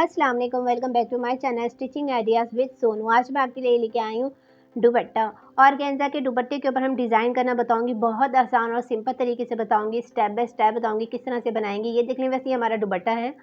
अस्सलाम वालेकुम, welcome back to my channel stitching ideas with Sonu. आज मैं आपके लिए लेके आई हूँ दुपट्टा। ऑर्गेन्जा के दुपट्टे के ऊपर हम डिज़ाइन करना बताऊँगी। बहुत आसान और सिंपल तरीके से बताऊँगी, स्टेप बाय स्टेप बताऊँगी किस तरह से बनाएंगे। ये देख लें, वैसे ये हमारा दुपट्टा है।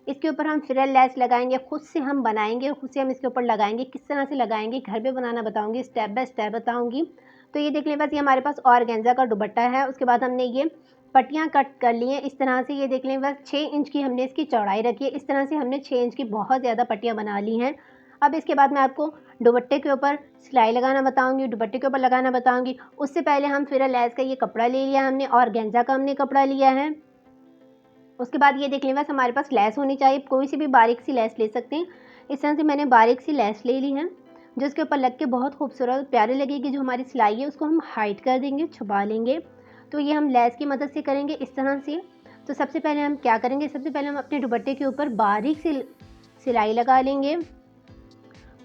इसके ऊपर हम फ्रिल लेस लगाएंगे, खुद से हम बनाएंगे और खुद से हम इसके ऊपर लगाएंगे। किस तरह से लगाएंगे घर पे बनाना बताऊँगी, स्टेप बाय स्टेप बताऊँगी। तो ये देख लें, बस ये हमारे पास ऑर्गेन्जा का दुपट्टा है। उसके बाद हमने ये पट्टियाँ कट कर ली हैं इस तरह से। ये देख लें, बस 6 इंच की हमने इसकी चौड़ाई रखी है। इस तरह से हमने 6 इंच की बहुत ज़्यादा पट्टियाँ बना ली हैं। अब इसके बाद मैं आपको दुपट्टे के ऊपर सिलाई लगाना बताऊँगी, दुपट्टे के ऊपर लगाना बताऊँगी। उससे पहले हम फिर लेस का ये कपड़ा ले लिया हमने, ऑर्गेन्जा का हमने कपड़ा लिया है। उसके बाद ये देख लें, बस हमारे पास लेस होनी चाहिए, कोई सी भी बारीक सी लेस ले सकते हैं। इस तरह से मैंने बारीक सी लेस ले ली है, जो इसके ऊपर लग के बहुत खूबसूरत प्यारी लगेगी। जो हमारी सिलाई है उसको हम हाइड कर देंगे, छुपा लेंगे। तो ये हम लेस की मदद से करेंगे इस तरह से। तो सबसे पहले हम क्या करेंगे, सबसे पहले हम अपने दुपट्टे के ऊपर बारीक सी सिलाई लगा लेंगे।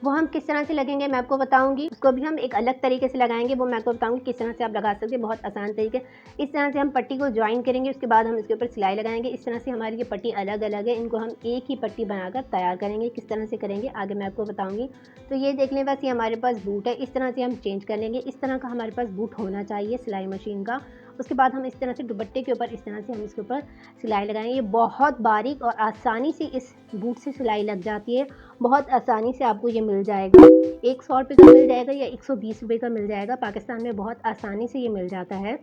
वो हम किस तरह से लगेंगे मैं आपको बताऊंगी। उसको भी हम एक अलग तरीके से लगाएंगे, वो मैं आपको बताऊंगी किस तरह से आप लगा सकते हैं, बहुत आसान तरीके। इस तरह से हम पट्टी को ज्वाइन करेंगे, उसके बाद हम इसके ऊपर सिलाई लगाएंगे। इस तरह से हमारी ये पट्टी अलग अलग है, इनको हम एक ही पट्टी बनाकर तैयार करेंगे। किस तरह से करेंगे आगे मैं आपको बताऊंगी। तो ये देख लें, बस ये हमारे पास बूट है, इस तरह से हम चेंज कर लेंगे। इस तरह का हमारे पास बूट होना चाहिए सिलाई मशीन का। उसके बाद हम इस तरह से दुपट्टे के ऊपर इस तरह से हम इसके ऊपर सिलाई लगाएंगे। ये बहुत बारीक और आसानी से इस बूट से सिलाई लग जाती है, बहुत आसानी से आपको ये मिल जाएगा। एक 100 रुपये का मिल जाएगा या 120 रुपये का मिल जाएगा। पाकिस्तान में बहुत आसानी से ये मिल जाता है।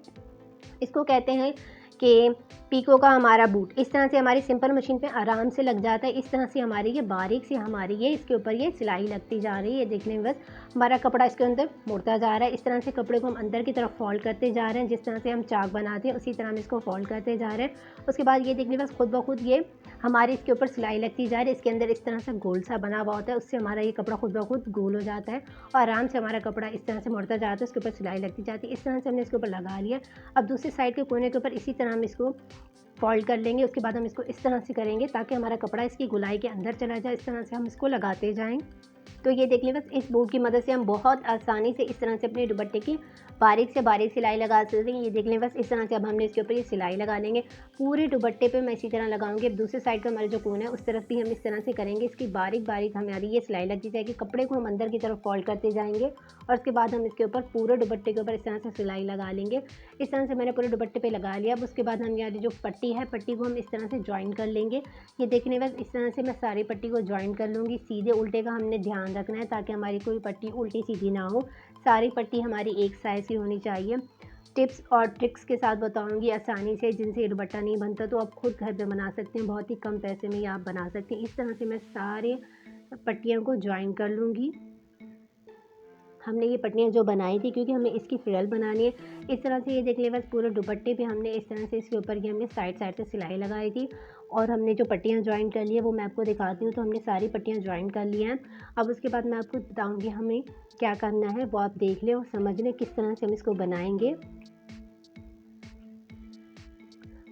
इसको कहते हैं कि पीको का हमारा बूट। इस तरह से हमारी सिंपल मशीन पे आराम से लग जाता है। इस तरह से हमारी ये बारीक सी हमारी ये इसके ऊपर ये सिलाई लगती जा रही है। देखने में बस हमारा कपड़ा इसके अंदर मुड़ता जा रहा है। इस तरह से कपड़े को हम अंदर की तरफ फोल्ड करते जा रहे हैं। जिस तरह से हम चाक बनाते हैं उसी तरह हम इसको फोल्ड करते जा रहे हैं। उसके बाद ये देखने बस खुद ब खुद ये हमारी इसके ऊपर सिलाई लगती जा रही है। इसके अंदर इस तरह से गोल सा बना हुआ होता है, उससे हमारा ये कपड़ा खुद ब खुद गोल हो जाता है और आराम से हमारा कपड़ा इस तरह से मुड़ता जाता है, उसके ऊपर सिलाई लगती जाती है। इस तरह से हमने इसके ऊपर लगा लिया। अब दूसरी साइड के कोने के ऊपर इसी तरह हम इसको फोल्ड कर लेंगे। उसके बाद हम इसको इस तरह से करेंगे ताकि हमारा कपड़ा इसकी गुलाई के अंदर चला जाए। इस तरह से हम इसको लगाते जाएँ। तो ये देख लें, बस इस बोर्ड की मदद से हम बहुत आसानी से इस तरह से अपने दुपट्टे की बारीक से बारीक सिलाई लगा सकते हैं। ये देख लें, बस इस तरह से अब हमने इसके ऊपर ये सिलाई लगा लेंगे। पूरे दुपट्टे पे मैं इसी तरह लगाऊंगी। अब दूसरी साइड का हमारा जो कोना है उस तरफ भी हम इस तरह से करेंगे। इसकी बारीक बारीक हमारी ये सिलाई लगती जाएगी। कपड़े को हम अंदर की तरफ फोल्ड करते जाएंगे और उसके बाद हम इसके ऊपर पूरे दुपट्टे के ऊपर इस तरह से सिलाई लगा लेंगे। इस तरह से मैंने पूरे दुपट्टे पे लगा लिया। अब उसके बाद हम यहाँ जो पट्टी है, पट्टी को हम इस तरह से ज्वाइन कर लेंगे। ये देखने बस इस तरह से मैं सारी पट्टी को ज्वाइन कर लूँगी। सीधे उल्टे का हमने ध्यान रखना है ताकि हमारी कोई पट्टी उल्टी सीधी ना हो। सारी पट्टी हमारी एक साइज़ की होनी चाहिए। टिप्स और ट्रिक्स के साथ बताऊंगी आसानी से, जिनसे ये दुपट्टा नहीं बनता तो आप खुद घर पे बना सकते हैं। बहुत ही कम पैसे में ये आप बना सकते हैं। इस तरह से मैं सारे पट्टियों को ज्वाइन कर लूँगी। हमने ये पट्टियाँ जो बनाई थी क्योंकि हमें इसकी फ्रिल बनानी है। इस तरह से ये देख लें, बस पूरे दुपट्टे पे हमने इस तरह से इसके ऊपर की हमने साइड साइड से सिलाई लगाई थी और हमने जो पट्टियाँ ज्वाइन कर ली है वो मैं आपको दिखाती हूँ। तो हमने सारी पट्टियाँ ज्वाइन कर ली हैं। अब उसके बाद मैं आपको बताऊँगी हमें क्या करना है, वो आप देख लें और समझ लें किस तरह से हम इसको बनाएंगे।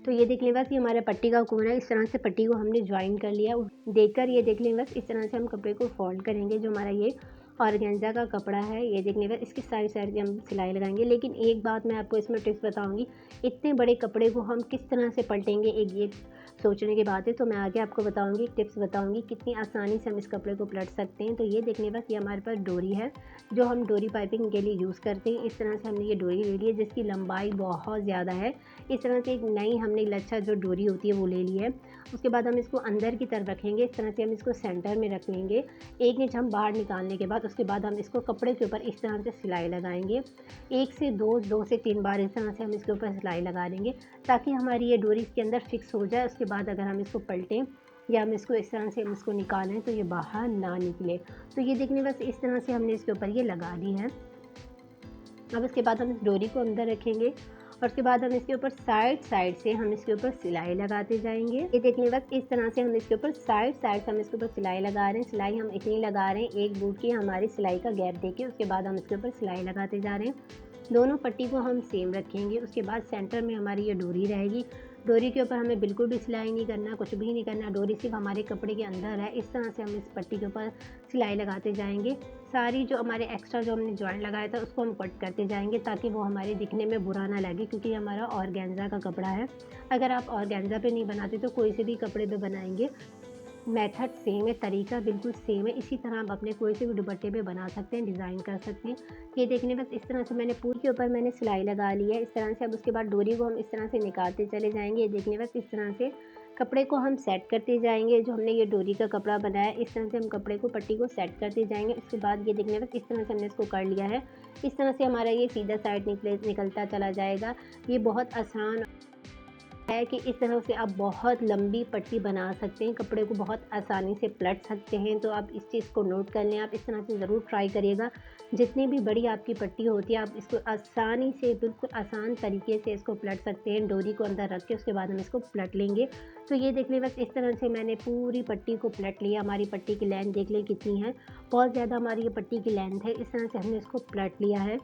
तो ये देख लें, बस ये हमारा पट्टी का कोना है। इस तरह से पट्टी को हमने ज्वाइन कर लिया। देखकर ये देख लें, बस इस तरह से हम कपड़े को फोल्ड करेंगे। जो हमारा ये ऑर्गेन्जा का कपड़ा है, ये देखने पर इसकी साइड साइड की हम सिलाई लगाएंगे। लेकिन एक बात मैं आपको इसमें टिप्स बताऊंगी, इतने बड़े कपड़े को हम किस तरह से पलटेंगे, एक ये सोचने की बात है। तो मैं आगे आपको बताऊंगी, टिप्स बताऊंगी कितनी आसानी से हम इस कपड़े को पलट सकते हैं। तो ये देखने बस ये हमारे पास डोरी है जो हम डोरी पाइपिंग के लिए यूज़ करते हैं। इस तरह से हमने ये डोरी ले ली है जिसकी लंबाई बहुत ज़्यादा है। इस तरह से एक नई हमने लच्छा जो डोरी होती है वो ले ली है। उसके बाद हम इसको अंदर की तरफ रखेंगे। इस तरह से हम इसको सेंटर में रख लेंगे। 1 इंच हम बाहर निकालने के बाद उसके बाद हम इसको कपड़े के ऊपर इस तरह से सिलाई लगाएंगे। 1 से 2 से 3 बार इस तरह से हम इसके ऊपर सिलाई लगा देंगे ताकि हमारी ये डोरी इसके अंदर फिक्स हो जाए। उसके बाद अगर हम इसको पलटें या हम इसको इस तरह से हम इसको निकालें तो ये बाहर ना निकले। तो ये देखने बस इस तरह से हमने इसके ऊपर ये लगा दी है। अब इसके बाद हम इस डोरी को अंदर रखेंगे और उसके बाद हम इसके ऊपर साइड साइड से हम इसके ऊपर सिलाई लगाते जाएंगे। ये देखिए, बस इस तरह से हम इसके ऊपर साइड साइड से हम इसके ऊपर सिलाई लगा रहे हैं। सिलाई हम इतनी लगा रहे हैं, एक बूट की हमारी सिलाई का गैप देके उसके बाद हम इसके ऊपर सिलाई लगाते जा रहे हैं। दोनों पट्टी को हम सेम रखेंगे। उसके बाद सेंटर में हमारी ये डोरी रहेगी। डोरी के ऊपर हमें बिल्कुल भी सिलाई नहीं करना, कुछ भी नहीं करना। डोरी सिर्फ हमारे कपड़े के अंदर है। इस तरह से हम इस पट्टी के ऊपर सिलाई लगाते जाएंगे। सारी जो हमारे एक्स्ट्रा जो हमने जॉइंट लगाया था उसको हम कट करते जाएंगे ताकि वो हमारे दिखने में बुरा ना लगे, क्योंकि ये हमारा ऑर्गेन्जा का कपड़ा है। अगर आप ऑर्गेन्जा पे नहीं बनाते तो कोई से भी कपड़े पे बनाएंगे मेथड सेम है, तरीका बिल्कुल सेम है। इसी तरह आप अपने कोई से भी दुपट्टे पे बना सकते हैं, डिज़ाइन कर सकते हैं। ये देखने बस इस तरह से मैंने पूरी के ऊपर मैंने सिलाई लगा ली है इस तरह से। अब उसके बाद डोरी को हम इस तरह से निकालते चले जाएंगे। ये देखने बस इस तरह से कपड़े को हम सेट करते जाएंगे। जो हमने ये डोरी का कपड़ा बनाया है इस तरह से हम कपड़े को पट्टी को सेट करते जाएंगे। उसके बाद ये देखने बस इस तरह से हमने इसको कर लिया है। इस तरह से हमारा ये सीधा साइड निकलता चला जाएगा। ये बहुत आसान है कि इस तरह से आप बहुत लंबी पट्टी बना सकते हैं, कपड़े को बहुत आसानी से पलट सकते हैं। तो आप इस चीज़ को नोट कर लें, आप इस तरह से ज़रूर ट्राई करिएगा। जितनी भी बड़ी आपकी पट्टी होती है आप इसको आसानी से बिल्कुल आसान तरीके से इसको पलट सकते हैं। डोरी को अंदर रख के उसके बाद हम इसको पलट लेंगे। तो ये देख लें बस इस तरह से मैंने पूरी पट्टी को पलट लिया। हमारी पट्टी की लेंथ देख लें कितनी है, बहुत ज़्यादा हमारी ये पट्टी की लेंथ है। इस तरह से हमने इसको पलट लिया है।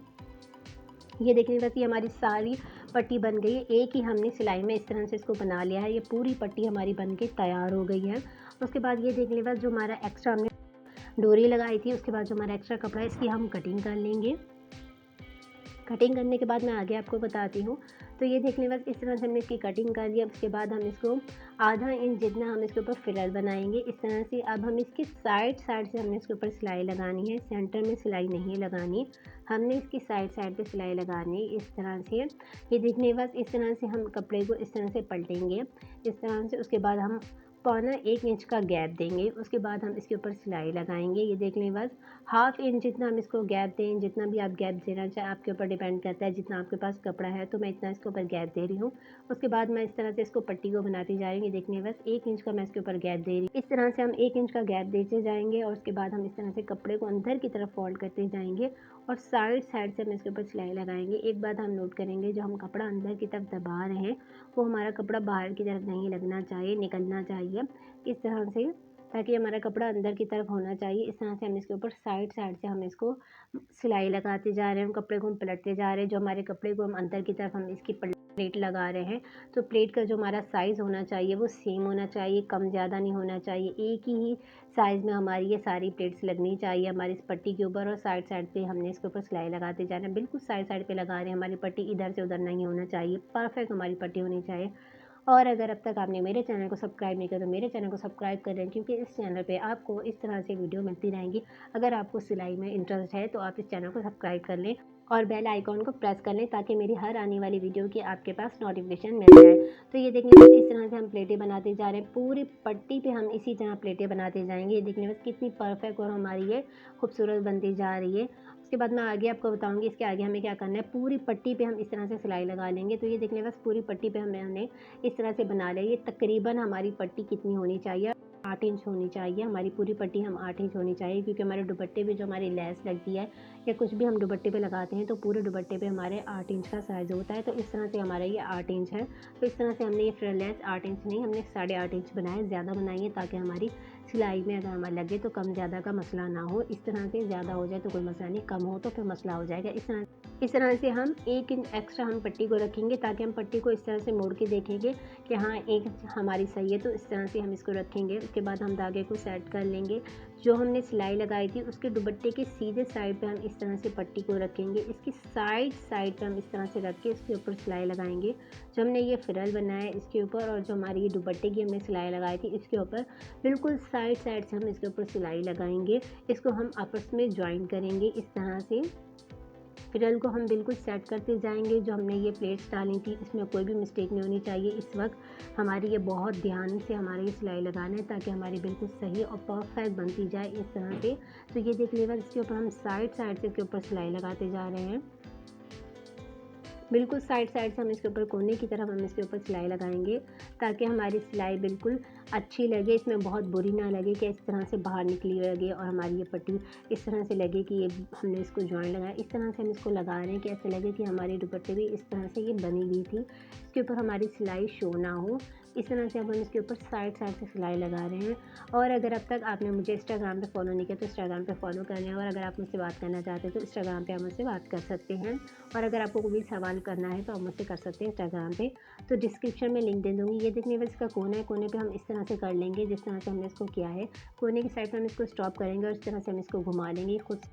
ये देखिए बस ये हमारी सारी पट्टी बन गई है। एक ही हमने सिलाई में इस तरह से इसको बना लिया है। ये पूरी पट्टी हमारी बन के तैयार हो गई है। उसके बाद ये देख लें बस जो हमारा एक्स्ट्रा हमने डोरी लगाई थी, उसके बाद जो हमारा एक्स्ट्रा कपड़ा है इसकी हम कटिंग कर लेंगे। कटिंग करने के बाद मैं आगे आपको बताती हूँ। तो ये देख लें बस इस तरह से हमने इसकी कटिंग कर ली। अब उसके बाद हम इसको आधा इंच जितना हम इसके ऊपर फिलर बनाएंगे इस तरह से। अब हम इसकी साइड से हमने इसके ऊपर सिलाई लगानी है, सेंटर में सिलाई नहीं लगानी। हमने इसकी साइड पे सिलाई लगानी है इस तरह से। ये देखने बस इस तरह से हम कपड़े को इस तरह से पलटेंगे इस तरह से। उसके बाद हम 1.25 इंच का गैप देंगे। उसके बाद हम इसके ऊपर सिलाई लगाएंगे। ये देख लें बस 1/2 इंच जितना हम इसको गैप दें। जितना भी आप गैप देना चाहें आपके ऊपर डिपेंड करता है, जितना आपके पास कपड़ा है तो मैं इतना इसके ऊपर गैप दे रही हूँ। उसके बाद मैं इस तरह से इसको पट्टी को बनाती जा रही हूँ। देखने बस 1 इंच का मैं इसके ऊपर गैप दे रही हूँ। इस तरह से हम 1 इंच का गैप देते जाएंगे और उसके बाद हम इस तरह से कपड़े को अंदर की तरफ फोल्ड करते जाएंगे और साइड से हम इसके ऊपर सिलाई लगाएंगे। एक बात हम नोट करेंगे, जो हम कपड़ा अंदर की तरफ दबा रहे हैं वो हमारा कपड़ा बाहर की तरफ नहीं लगना चाहिए, निकलना चाहिए इस तरह से, ताकि हमारा कपड़ा अंदर की तरफ होना चाहिए। इस तरह से हम इसके ऊपर साइड से हम इसको सिलाई लगाते जा रहे हैं। हम कपड़े को हम पलटते जा रहे हैं। जो हमारे कपड़े को हम अंदर की तरफ हम इसकी प्लेट लगा रहे हैं, तो प्लेट का जो हमारा साइज़ होना चाहिए वो सेम होना चाहिए, कम ज़्यादा नहीं होना चाहिए। एक ही साइज़ में हमारी ये सारी प्लेट्स लगनी चाहिए हमारी इस पट्टी के ऊपर। और साइड पे हमने इसके ऊपर सिलाई लगाते जा रहे हैं। बिल्कुल साइड पे लगा रहे हैं। हमारी पट्टी इधर से उधर नहीं होना चाहिए, परफेक्ट हमारी पट्टी होनी चाहिए। और अगर अब तक आपने मेरे चैनल को सब्सक्राइब नहीं किया तो मेरे चैनल को सब्सक्राइब कर लें, क्योंकि इस चैनल पे आपको इस तरह से वीडियो मिलती रहेंगी। अगर आपको सिलाई में इंटरेस्ट है तो आप इस चैनल को सब्सक्राइब कर लें और बेल आइकॉन को प्रेस कर लें, ताकि मेरी हर आने वाली वीडियो की आपके पास नोटिफिकेशन मिल जाए। तो ये देखने बस इस तरह से हम प्लेटें बनाते जा रहे हैं। पूरी पट्टी पे हम इसी तरह प्लेटें बनाते जाएंगे। ये देखने बस कितनी परफेक्ट और हमारी ये खूबसूरत बनती जा रही है। उसके बाद मैं आगे आपको बताऊंगी इसके आगे हमें क्या करना है। पूरी पट्टी पे हम इस तरह से सिलाई लगा लेंगे। तो ये देखने बस पूरी पट्टी पे हमने इस तरह से बना लिया। ये तकरीबन हमारी पट्टी कितनी होनी चाहिए, 8 इंच होनी चाहिए। हमारी पूरी पट्टी हम 8 इंच होनी चाहिए, क्योंकि हमारे दुपट्टे पे जो हमारी लेस लगती है या कुछ भी हम दुपट्टे पे लगाते हैं तो पूरे दुपट्टे पे हमारे 8 इंच का साइज़ होता है। तो इस तरह से हमारा ये 8 इंच है। तो इस तरह से हमने ये फ्रंट लेस 8 इंच नहीं, हमने 8.5 इंच बनाए। ज़्यादा बनाइए ताकि हमारी सिलाई में अगर हमारे लगे तो कम ज़्यादा का मसला ना हो। इस तरह से ज़्यादा हो जाए तो कोई मसला नहीं, कम हो तो फिर मसला हो जाएगा। इस तरह से हम 1 इंच एक्स्ट्रा हम पट्टी को रखेंगे, ताकि हम पट्टी को इस तरह से मोड़ के देखेंगे कि हाँ 1 इंच हमारी सही है। तो इस तरह से हम इसको रखेंगे। उसके बाद हम धागे को सेट कर लेंगे। जो हमने सिलाई लगाई थी उसके दुपट्टे के सीधे साइड पे हम इस तरह से पट्टी को रखेंगे। इसकी साइड पे हम इस तरह से रख के इसके ऊपर सिलाई लगाएंगे। जो हमने ये फ्रिल बनाया है इसके ऊपर, और जो हमारी ये दुपट्टे की हमने सिलाई लगाई थी इसके ऊपर बिल्कुल साइड से हम इसके ऊपर सिलाई लगाएंगे। इसको हम आपस में ज्वाइन करेंगे इस तरह से। फ्रिल को हम बिल्कुल सेट करते जाएंगे। जो हमने ये प्लेट्स डाली थी इसमें कोई भी मिस्टेक नहीं होनी चाहिए। इस वक्त हमारी ये बहुत ध्यान से हमारी ये सिलाई लगाना है, ताकि हमारी बिल्कुल सही और परफेक्ट बनती जाए इस तरह से। तो ये देख लीजिए इसके ऊपर हम साइड से इसके ऊपर सिलाई लगाते जा रहे हैं। बिल्कुल साइड से हम इसके ऊपर कोने की तरफ हम इसके ऊपर सिलाई लगाएंगे, ताकि हमारी सिलाई बिल्कुल अच्छी लगे, इसमें बहुत बुरी ना लगे कि इस तरह से बाहर निकली लगे और हमारी ये पट्टी इस तरह से लगे कि ये हमने इसको जॉइन लगाया। इस तरह से हम इसको लगा रहे हैं कि ऐसे लगे कि हमारे दुपट्टे भी इस तरह से ये बनी हुई थी, इसके ऊपर हमारी सिलाई शो ना हो। इस तरह से अब हम इसके ऊपर साइड से सिलाई लगा रहे हैं। और अगर अब तक आपने मुझे इंस्टाग्राम पे फॉलो नहीं किया तो इंस्टाग्राम पे फॉलो कर लें, और अगर आप मुझसे बात करना चाहते हैं तो इंस्टाग्राम पे आप मुझसे बात कर सकते हैं। और अगर आपको कोई भी सवाल करना है तो आप मुझसे कर सकते हैं इंस्टाग्राम पे, तो डिस्क्रिप्शन में लिंक दे दूँगी। ये देखने बस इसका कोना है, कोने पे हम इस तरह से कर लेंगे जिस तरह से हमने इसको किया है। कोने की साइड पर हम इसको स्टॉप करेंगे और इस तरह से हम इसको घुमा लेंगे खुद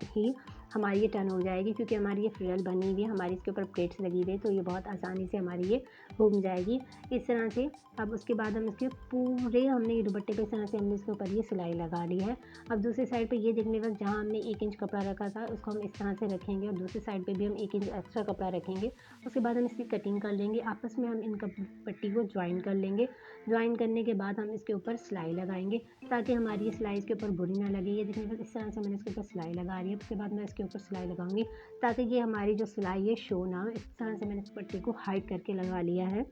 ही। हमारी ये टर्न हो जाएगी, क्योंकि हमारी ये फ्रिल बनी हुई है, हमारी इसके ऊपर प्लेट्स लगी हुई है, तो ये बहुत आसानी से हमारी ये घूम जाएगी इस तरह से। अब उसके बाद हम इसके पूरे हमने ये दुपट्टे पे इस तरह से हमने इसके ऊपर ये सिलाई लगा ली है। अब दूसरी साइड पे ये देखने पर जहाँ हमने 1 इंच कपड़ा रखा था उसको हम इस तरह से रखेंगे और दूसरी साइड पे भी हम 1 इंच एक्स्ट्रा कपड़ा रखेंगे। उसके बाद हम इसकी कटिंग कर लेंगे, आपस में हम इन पट्टी को ज्वाइन कर लेंगे। ज्वाइन करने के बाद हम इसके ऊपर सिलाई लगाएंगे, ताकि हमारी ये सिलाई इसके ऊपर बुरी ना लगे। ये देखने पर इस तरह से मैंने इसके ऊपर सिलाई लगा रही है। उसके बाद मैं इसके ऊपर सिलाई लगाऊंगी, ताकि ये हमारी जो सिलाई है शो ना हो। इस तरह से मैंने इस पट्टी को हाइड करके लगा लिया है।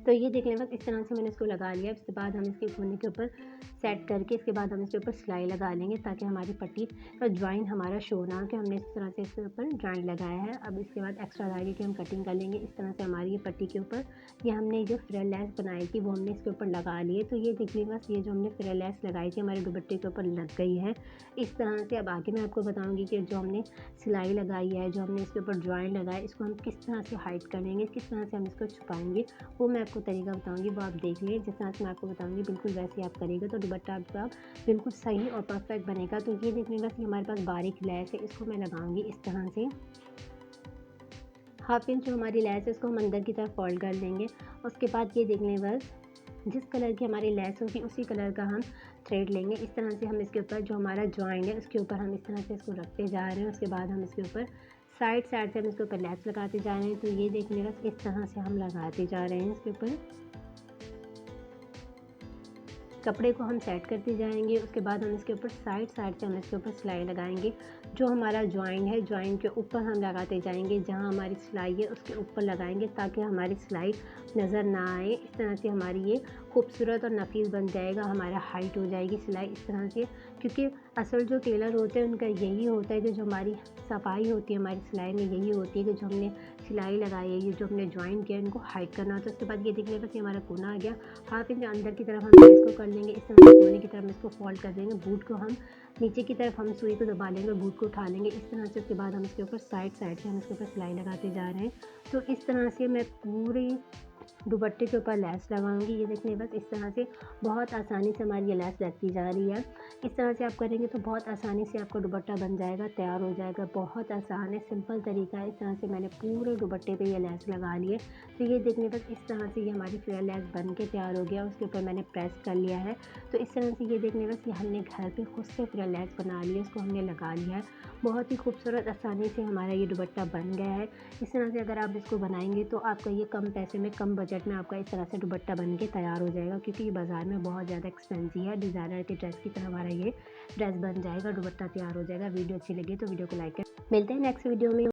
तो ये देख लें, बस इस तरह से मैंने इसको लगा लिया। उसके बाद हम इसके कोने के ऊपर सेट करके इसके बाद हम इसके ऊपर सिलाई लगा लेंगे, ताकि हमारी पट्टी का ज्वाइन हमारा शो ना हो कि हमने इस तरह से इसके ऊपर ज्वाइन लगाया है। अब इसके बाद एक्स्ट्रा धागे की हम कटिंग कर लेंगे। इस तरह से हमारी ये पट्टी के ऊपर ये हमने जो फ्रिल लेस बनाई थी वो हमने इसके ऊपर लगा लिए। तो ये देख लें, बस ये जो हमने फ्रिल लेस लगाई थी हमारे दुपट्टे के ऊपर लग गई है इस तरह से। अब आगे मैं आपको बताऊँगी कि जो हमने सिलाई लगाई है, जो हमने इसके ऊपर ज्वाइन लगाया, इसको हम किस तरह से हाइड करेंगे, किस तरह से हम इसको छुपाएंगे, वो मैं आपको तरीका बताऊंगी। वो आप देख लीजिए, जिस तरह से मैं आपको बताऊंगी बिल्कुल वैसे आप करेंगे तो दुपट्टा आपका बिल्कुल सही और परफेक्ट बनेगा। तो ये देखने बस ये हमारे पास बारीक लैस है, इसको मैं लगाऊंगी इस तरह से। 1/2 इंच जो हमारी लैस है इसको हम अंदर की तरफ फोल्ड कर लेंगे। उसके बाद ये देख लें, बस जिस कलर की हमारी लैस होगी उसी कलर का हम थ्रेड लेंगे। इस तरह से हम इसके ऊपर जो हमारा ज्वाइन है उसके ऊपर हम इस तरह से इसको रखते जा रहे हैं। उसके बाद हम इसके ऊपर साइड से हम इसके ऊपर लैस लगाते जा रहे हैं। तो ये देखने बस इस तरह से हम लगाते जा रहे हैं इसके ऊपर। कपड़े को हम सेट करते जाएंगे। उसके बाद हम इसके ऊपर साइड से हम इसके ऊपर सिलाई लगाएंगे। जो हमारा ज्वाइन है, ज्वाइन के ऊपर हम लगाते जाएंगे, जहाँ हमारी सिलाई है उसके ऊपर लगाएंगे, ताकि हमारी सिलाई नज़र ना आए। इस तरह से हमारी ये खूबसूरत और नफीस बन जाएगा, हमारा हाइट हो जाएगी सिलाई इस तरह से। क्योंकि असल जो टेलर होते हैं उनका यही होता है कि जो हमारी सफाई होती है हमारी सिलाई में, यही होती है कि जो हमने सिलाई लगाई है, ये जो हमने ज्वाइन किया इनको हाइड करना होता है। उसके बाद ये देखिए, बस ये हमारा कोना आ गया। 1/2 इंच अंदर की तरफ हम इसको कर लेंगे, इस तरह से कोने की तरफ इसको फोल्ड कर देंगे। बूट को हम नीचे की तरफ हम सुई को दबा लेंगे, बूट को उठा लेंगे इस तरह से। उसके बाद हम इसके ऊपर साइड से हम इसके ऊपर सिलाई लगाते जा रहे हैं। तो इस तरह से मैं पूरी दुपट्टे के ऊपर लैस लगाऊंगी। ये देखिए, बस इस तरह से बहुत आसानी से हमारी ये लैस लगती जा रही है। इस तरह से आप करेंगे तो बहुत आसानी से आपका दुपट्टा बन जाएगा, तैयार हो जाएगा। बहुत आसान है, सिंपल तरीका है। इस तरह से मैंने पूरे दुपट्टे पे ये लैस लगा ली है। तो ये देखने बस इस तरह से ये हमारी फ्लेयर लैस बन के तैयार हो गया। उसके ऊपर मैंने प्रेस कर लिया है। तो इस तरह से ये देखने बस ये हमने घर पे खुद से फ्लेयर लैस बना ली है, उसको हमने लगा लिया है। बहुत ही खूबसूरत आसानी से हमारा ये दुपट्टा बन गया है। इस तरह से अगर आप इसको बनाएंगे तो आपका ये कम पैसे में, कम बजट में आपका इस तरह से दुपट्टा बन के तैयार हो जाएगा। क्योंकि ये बाज़ार में बहुत ज़्यादा एक्सपेंसिव है। डिज़ाइनर के ड्रेस की तरह हमारा ये ड्रेस बन जाएगा, दुपट्टा तैयार हो जाएगा। वीडियो अच्छी लगी तो वीडियो को लाइक करें। मिलते हैं नेक्स्ट वीडियो में।